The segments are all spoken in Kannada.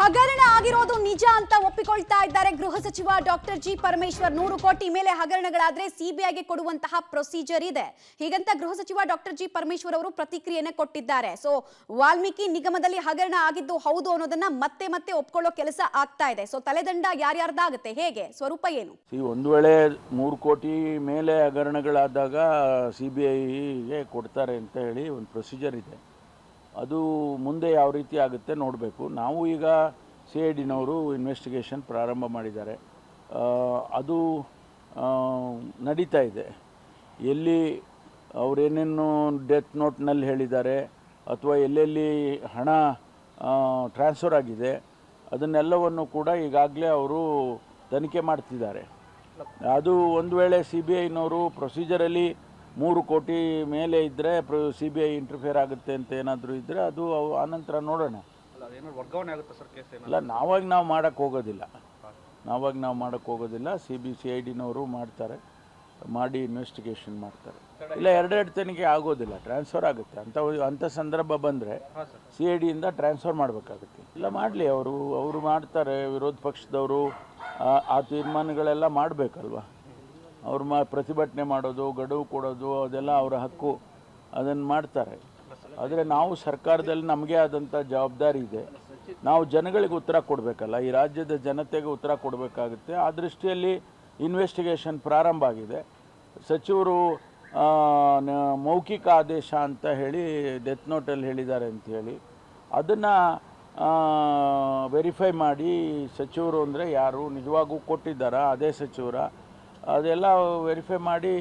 ಹಗರಣ ಆಗಿರೋದು ನಿಜ ಅಂತ ಒಪ್ಪಿಕೊಳ್ತಾ ಇದ್ದಾರೆ ಗೃಹ ಸಚಿವ ಡಾಕ್ಟರ್ ಜಿ ಪರಮೇಶ್ವರ್. 100 ಕೋಟಿ ಮೇಲೆ ಹಗರಣಗಳಾದ್ರೆ ಸಿಬಿಐಗೆ ಕೊಡುವಂತಹ ಪ್ರೊಸೀಜರ್ ಇದೆ. ಹೀಗಂತ ಗೃಹ ಸಚಿವ ಡಾಕ್ಟರ್ ಜಿ ಪರಮೇಶ್ವರ್ ಅವರು ಪ್ರತಿಕ್ರಿಯೆಯನ್ನು ಕೊಟ್ಟಿದ್ದಾರೆ. ಸೊ ವಾಲ್ಮೀಕಿ ನಿಗಮದಲ್ಲಿ ಹಗರಣ ಆಗಿದ್ದು ಹೌದು ಅನ್ನೋದನ್ನ ಮತ್ತೆ ಮತ್ತೆ ಒಪ್ಕೊಳ್ಳೋ ಕೆಲಸ ಆಗ್ತಾ ಇದೆ. ಸೊ ತಲೆದಂಡ ಯಾರ್ಯಾರ್ದಾಗುತ್ತೆ, ಹೇಗೆ, ಸ್ವರೂಪ ಏನು? ಒಂದು ವೇಳೆ 3 ಕೋಟಿ ಮೇಲೆ ಹಗರಣಗಳಾದಾಗ ಸಿಬಿಐಗೆ ಕೊಡ್ತಾರೆ ಅಂತ ಹೇಳಿ ಒಂದು ಪ್ರೊಸೀಜರ್ ಇದೆ. ಅದು ಮುಂದೆ ಯಾವ ರೀತಿ ಆಗುತ್ತೆ ನೋಡಬೇಕು. ನಾವು ಈಗ CIDನವರು ಇನ್ವೆಸ್ಟಿಗೇಷನ್ ಪ್ರಾರಂಭ ಮಾಡಿದ್ದಾರೆ. ಅದು ನಡೀತಾ ಇದೆ. ಎಲ್ಲಿ ಅವರೇನೇನು ಡೆತ್ ನೋಟ್ನಲ್ಲಿ ಹೇಳಿದ್ದಾರೆ ಅಥವಾ ಎಲ್ಲೆಲ್ಲಿ ಹಣ ಟ್ರಾನ್ಸ್ಫರ್ ಆಗಿದೆ ಅದನ್ನೆಲ್ಲವನ್ನು ಕೂಡ ಈಗಾಗಲೇ ಅವರು ತನಿಖೆ ಮಾಡ್ತಿದ್ದಾರೆ. ಅದು ಒಂದು ವೇಳೆ CBIನವರು ಪ್ರೊಸೀಜರಲ್ಲಿ 3 ಕೋಟಿ ಮೇಲೆ ಇದ್ದರೆ CBI ಇಂಟರ್ಫಿಯರ್ ಆಗುತ್ತೆ ಅಂತ ಏನಾದರೂ ಇದ್ದರೆ ಅದು ಆನಂತರ ನೋಡೋಣ. ಅಲ್ಲ, ನಾವು ಮಾಡೋಕ್ಕೆ ಹೋಗೋದಿಲ್ಲ. CIDನವರು ಮಾಡ್ತಾರೆ, ಮಾಡಿ ಇನ್ವೆಸ್ಟಿಗೇಷನ್ ಮಾಡ್ತಾರೆ. ಇಲ್ಲ, ಎರಡೆರಡು ತನಿಖೆ ಆಗೋದಿಲ್ಲ, ಟ್ರಾನ್ಸ್ಫರ್ ಆಗುತ್ತೆ. ಅಂಥ ಸಂದರ್ಭ ಬಂದರೆ CIDಯಿಂದ ಟ್ರಾನ್ಸ್ಫರ್ ಮಾಡಬೇಕಾಗುತ್ತೆ. ಇಲ್ಲ, ಮಾಡಲಿ, ಅವರು ಮಾಡ್ತಾರೆ. ವಿರೋಧ ಪಕ್ಷದವರು ಆ ತೀರ್ಮಾನಗಳೆಲ್ಲ ಮಾಡಬೇಕಲ್ವ. ಅವ್ರು ಪ್ರತಿಭಟನೆ ಮಾಡೋದು, ಗಡುವು ಕೊಡೋದು ಅದೆಲ್ಲ ಅವರ ಹಕ್ಕು, ಅದನ್ನು ಮಾಡ್ತಾರೆ. ಆದರೆ ನಾವು ಸರ್ಕಾರದಲ್ಲಿ ನಮಗೆ ಆದಂಥ ಜವಾಬ್ದಾರಿ ಇದೆ. ನಾವು ಜನಗಳಿಗೆ ಉತ್ತರ ಕೊಡಬೇಕಲ್ಲ, ಈ ರಾಜ್ಯದ ಜನತೆಗೆ ಉತ್ತರ ಕೊಡಬೇಕಾಗುತ್ತೆ. ಆ ದೃಷ್ಟಿಯಲ್ಲಿ ಇನ್ವೆಸ್ಟಿಗೇಷನ್ ಪ್ರಾರಂಭ ಆಗಿದೆ. ಸಚಿವರು ಮೌಖಿಕ ಆದೇಶ ಅಂತ ಹೇಳಿ ಡೆತ್ ನೋಟಲ್ಲಿ ಹೇಳಿದ್ದಾರೆ ಅಂತ ಹೇಳಿ ಅದನ್ನು ವೆರಿಫೈ ಮಾಡಿ ಸಚಿವರು ಅಂದರೆ ಯಾರು, ನಿಜವಾಗೂ ಕೊಟ್ಟಿದ್ದಾರಾ, ಅದೇ ಸಚಿವರ, ಅದೆಲ್ಲ ವೆರಿಫೈ ಮಾಡಿ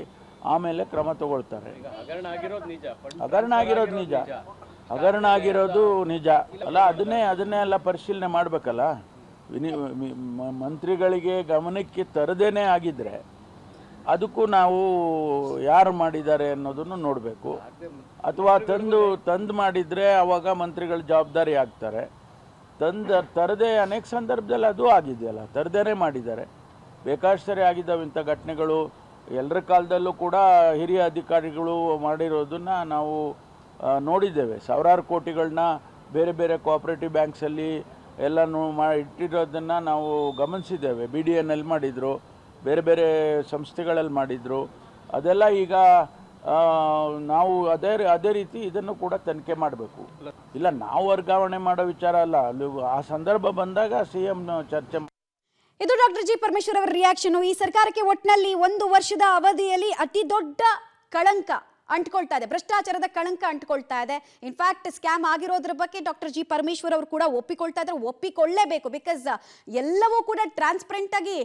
ಆಮೇಲೆ ಕ್ರಮ ತಗೊಳ್ತಾರೆ. ಹಗರಣ ಆಗಿರೋದು ನಿಜ ಅಲ್ಲ, ಅದನ್ನೇ ಎಲ್ಲ ಪರಿಶೀಲನೆ ಮಾಡಬೇಕಲ್ಲ. ಮಂತ್ರಿಗಳಿಗೆ ಗಮನಕ್ಕೆ ತರದೇನೆ ಆಗಿದ್ದರೆ ಅದಕ್ಕೂ ನಾವು ಯಾರು ಮಾಡಿದ್ದಾರೆ ಅನ್ನೋದನ್ನು ನೋಡಬೇಕು. ಅಥವಾ ತಂದು ಮಾಡಿದರೆ ಆವಾಗ ಮಂತ್ರಿಗಳ ಜವಾಬ್ದಾರಿ ಆಗ್ತಾರೆ. ತರದೇ ಅನೇಕ ಸಂದರ್ಭದಲ್ಲಿ ಅದು ಆಗಿದೆಯಲ್ಲ, ತರದೇನೆ ಮಾಡಿದ್ದಾರೆ. ಬೇಕಾಷ್ಟೇ ಆಗಿದ್ದಾವೆ ಇಂಥ ಘಟನೆಗಳು. ಎಲ್ಲರ ಕಾಲದಲ್ಲೂ ಕೂಡ ಹಿರಿಯ ಅಧಿಕಾರಿಗಳು ಮಾಡಿರೋದನ್ನು ನಾವು ನೋಡಿದ್ದೇವೆ. ಸಾವಿರಾರು ಕೋಟಿಗಳನ್ನ ಬೇರೆ ಬೇರೆ ಕೋಆಪರೇಟಿವ್ ಬ್ಯಾಂಕ್ಸಲ್ಲಿ ಎಲ್ಲನೂ ಇಟ್ಟಿರೋದನ್ನು ನಾವು ಗಮನಿಸಿದ್ದೇವೆ. BDNL ಮಾಡಿದರು, ಬೇರೆ ಬೇರೆ ಸಂಸ್ಥೆಗಳಲ್ಲಿ ಮಾಡಿದರು. ಅದೆಲ್ಲ ಈಗ ನಾವು ಅದೇ ರೀತಿ ಇದನ್ನು ಕೂಡ ತನಿಖೆ ಮಾಡಬೇಕು. ಇಲ್ಲ, ನಾವು ವರ್ಗಾವಣೆ ಮಾಡೋ ವಿಚಾರ ಅಲ್ಲ, ಅಲ್ಲಿ ಆ ಸಂದರ್ಭ ಬಂದಾಗ CM ಚರ್ಚೆ. ಇದು ಡಾಕ್ಟರ್ ಜಿ ಪರಮೇಶ್ವರ್ ಅವರ ರಿಯಾಕ್ಷನ್. ಈ ಸರ್ಕಾರಕ್ಕೆ ಒಟ್ಟಿನಲ್ಲಿ 1 ವರ್ಷದ ಅವಧಿಯಲ್ಲಿ ಅತಿ ದೊಡ್ಡ ಕಳಂಕ ಅಂಟ್ಕೊಳ್ತಾ ಇದೆ, ಭ್ರಷ್ಟಾಚಾರದ ಕಳಂಕ ಅಂಟ್ಕೊಳ್ತಾ ಇದೆ. ಇನ್ಫ್ಯಾಕ್ಟ್ ಸ್ಕ್ಯಾಮ್ ಆಗಿರೋದ್ರ ಬಗ್ಗೆ ಡಾಕ್ಟರ್ ಜಿ ಪರಮೇಶ್ವರ್ ಅವರು ಕೂಡ ಒಪ್ಪಿಕೊಳ್ತಾ ಇದ್ದಾರೆ. ಒಪ್ಪಿಕೊಳ್ಳೇಬೇಕು, ಬಿಕಾಸ್ ಎಲ್ಲವೂ ಕೂಡ ಟ್ರಾನ್ಸ್ಪರೆಂಟ್ ಆಗಿ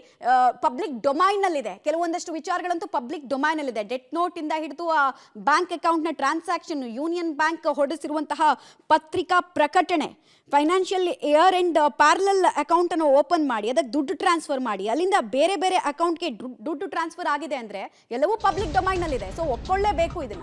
ಪಬ್ಲಿಕ್ ಡೊಮೈನ್ನಲ್ಲಿದೆ. ಕೆಲವೊಂದಷ್ಟು ವಿಚಾರಗಳಂತೂ ಪಬ್ಲಿಕ್ ಡೊಮೈನಲ್ಲಿದೆ. ಡೆತ್ ನೋಟ್ ಇಂದ ಹಿಡಿದು ಆ ಬ್ಯಾಂಕ್ ಅಕೌಂಟ್ನ ಟ್ರಾನ್ಸಾಕ್ಷನ್, ಯೂನಿಯನ್ ಬ್ಯಾಂಕ್ ಹೊರಡಿಸಿರುವಂತಹ ಪತ್ರಿಕಾ ಪ್ರಕಟಣೆ, financial year end parallel account ಅನ್ನು ಓಪನ್ ಮಾಡಿ ಅದಕ್ಕೆ ದುಡ್ಡು ಟ್ರಾನ್ಸ್ಫರ್ ಮಾಡಿ ಅಲ್ಲಿಂದ ಬೇರೆ ಬೇರೆ ಅಕೌಂಟ್ಗೆ ದುಡ್ಡು ಟ್ರಾನ್ಸ್ಫರ್ ಆಗಿದೆ ಅಂದ್ರೆ ಎಲ್ಲವೂ ಪಬ್ಲಿಕ್ ಡೊಮೈನ್ ಅಲ್ಲಿ ಇದೆ. ಸೊ ಒಪ್ಕೊಳ್ಳೇಬೇಕು ಇದನ್ನ.